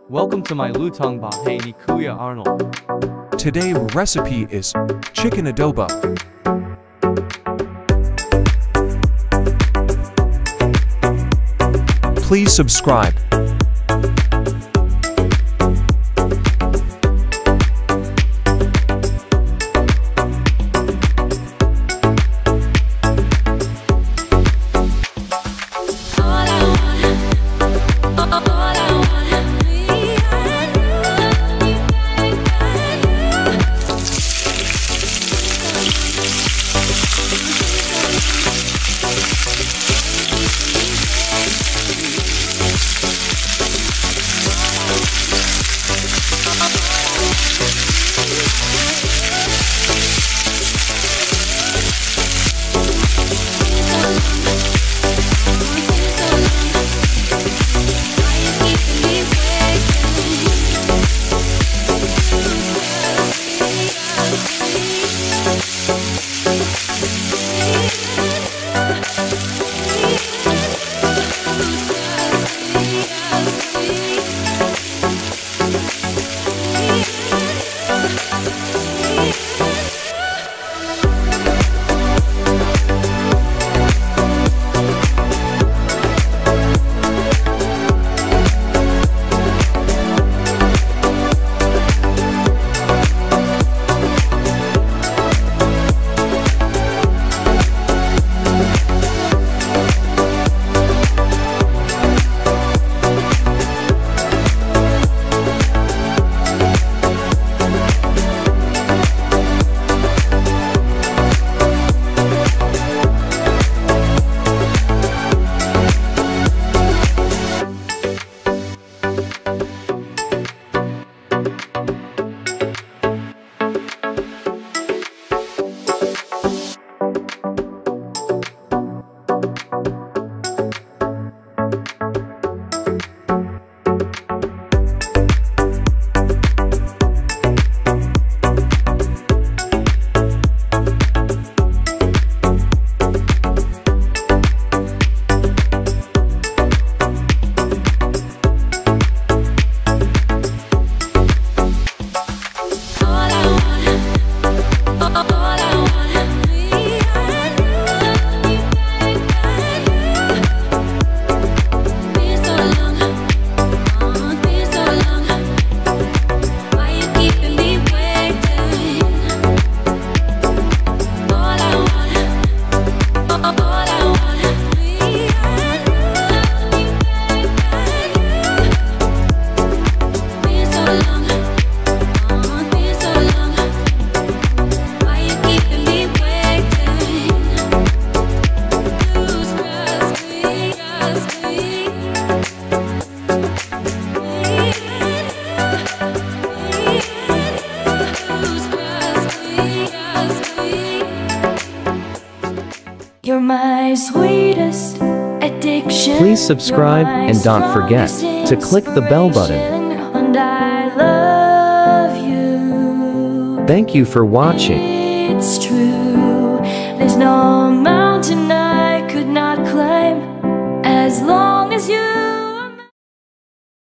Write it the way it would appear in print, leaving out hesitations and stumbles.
Welcome to my Lutong Bahay ni Kuya Arnold. Today recipe is chicken adobo. Please subscribe. You're my sweetest addiction. Please subscribe and don't forget to click the bell button. And I love you. Thank you for watching. It's true. There's no mountain I could not climb as long as you